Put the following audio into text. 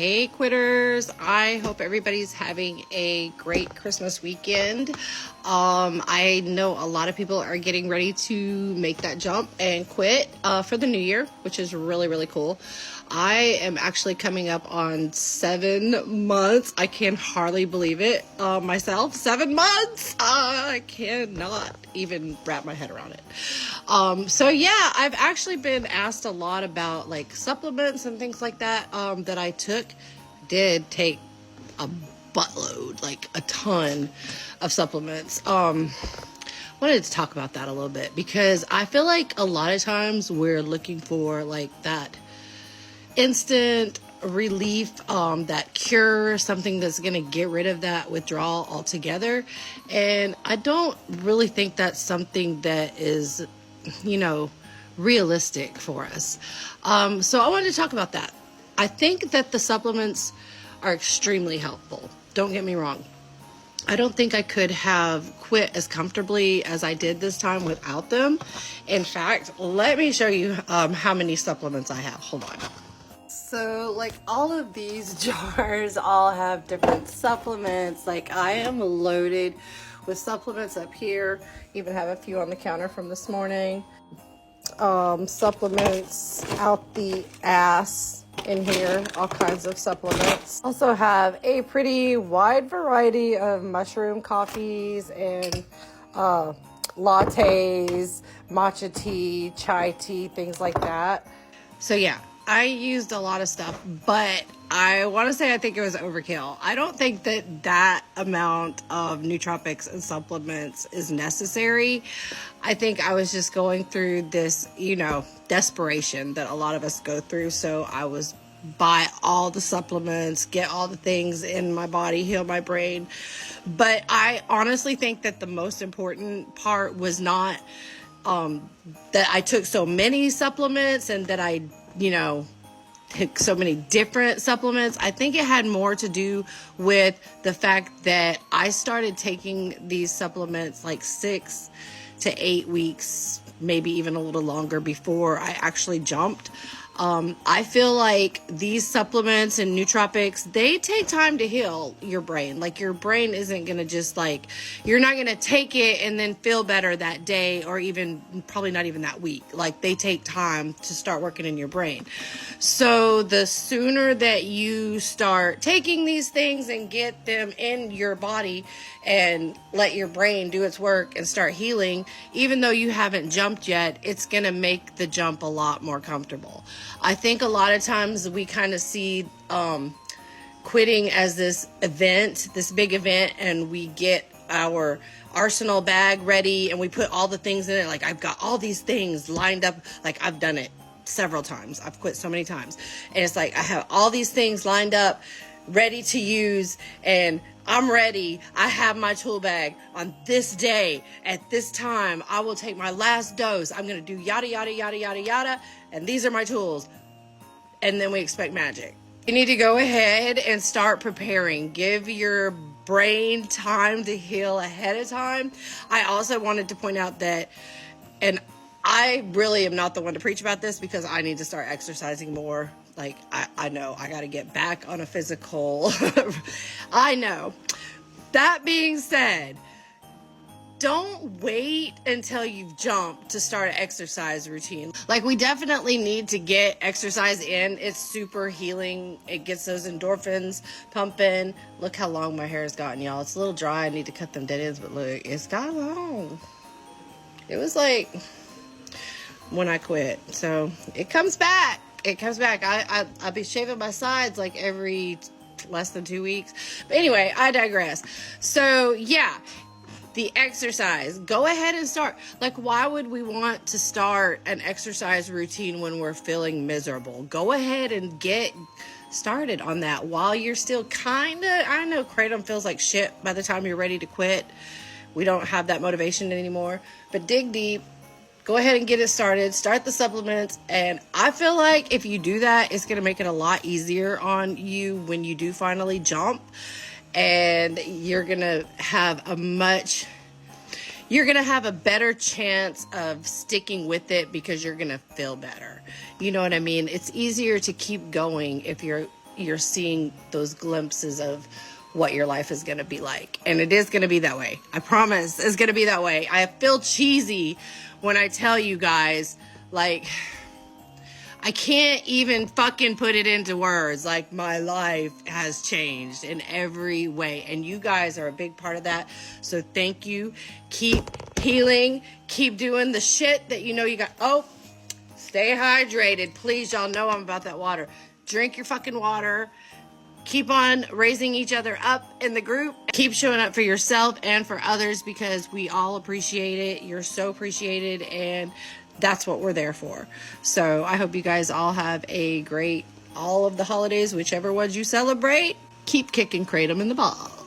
Hey quitters, I hope everybody's having a great Christmas weekend. I know a lot of people are getting ready to make that jump and quit for the new year, which is really, really cool. I am actually coming up on 7 months. I can hardly believe it myself. 7 months! I cannot even wrap my head around it. So yeah, I've actually been asked a lot about like supplements and things like that that I did take a buttload, like a ton of supplements. Wanted to talk about that a little bit because I feel like a lot of times we're looking for like that instant relief, that cure, something that's going to get rid of that withdrawal altogether. And I don't really think that's something that is, realistic for us. So I wanted to talk about that. I think that the supplements are extremely helpful. Don't get me wrong. I don't think I could have quit as comfortably as I did this time without them. In fact, let me show you how many supplements I have. Hold on. So like all of these jars all have different supplements. Like I am loaded with supplements up here. Even have a few on the counter from this morning. Supplements out the ass in here, all kinds of supplements. Also have a pretty wide variety of mushroom coffees and lattes, matcha tea, chai tea, things like that. So yeah, I used a lot of stuff, but I want to say I think it was overkill. I don't think that amount of nootropics and supplements is necessary. I think I was just going through this, desperation that a lot of us go through. So I was buy all the supplements, get all the things in my body, heal my brain. But I honestly think that the most important part was not that I took so many supplements and that I took so many different supplements. I think it had more to do with the fact that I started taking these supplements like 6 to 8 weeks, maybe even a little longer before I actually jumped. I feel like these supplements and nootropics, they take time to heal your brain. Like your brain isn't going to just you're not going to take it and then feel better that day or even probably not even that week. Like they take time to start working in your brain. So the sooner that you start taking these things and get them in your body and let your brain do its work and start healing, even though you haven't jumped yet, it's going to make the jump a lot more comfortable. I think a lot of times we kind of see quitting as this big event, and we get our arsenal bag ready and we put all the things in it. Like I've got all these things lined up. Like I've done it several times. I've quit so many times. And it's like I have all these things lined up, ready to use, and I'm ready. I have my tool bag on this day at this time. I will take my last dose. I'm going to do yada, yada, yada, yada, yada. And these are my tools. And then we expect magic. You need to go ahead and start preparing. Give your brain time to heal ahead of time. I also wanted to point out that, and I really am not the one to preach about this because I need to start exercising more. Like, I know I got to get back on a physical. I know. That being said, don't wait until you've jumped to start an exercise routine. Like, we definitely need to get exercise in. It's super healing. It gets those endorphins pumping. Look how long my hair has gotten, y'all. It's a little dry. I need to cut them dead ends, but look, it's got long. It was like when I quit. So it comes back. It comes back. I'll be shaving my sides like every less than 2 weeks. But anyway, I digress. So yeah, the exercise. Go ahead and start. Like, why would we want to start an exercise routine when we're feeling miserable? Go ahead and get started on that while you're still I know Kratom feels like shit by the time you're ready to quit. We don't have that motivation anymore. But dig deep. Go ahead and get it started. Start the supplements. And I feel like if you do that, it's going to make it a lot easier on you when you do finally jump. And you're going to have a better chance of sticking with it because you're going to feel better. You know what I mean? It's easier to keep going if you're you're seeing those glimpses of what your life is going to be like. And it is going to be that way. I promise it's going to be that way. I feel cheesy when I tell you guys, like, I can't even fucking put it into words. Like, my life has changed in every way. And you guys are a big part of that. So thank you. Keep healing. Keep doing the shit that you know you got. Oh, stay hydrated. Please, y'all know I'm about that water. Drink your fucking water. Keep on raising each other up in the group. Keep showing up for yourself and for others, because we all appreciate it. You're so appreciated, and that's what we're there for. So I hope you guys all have a great, all of the holidays, whichever ones you celebrate. Keep kicking Kratom in the balls.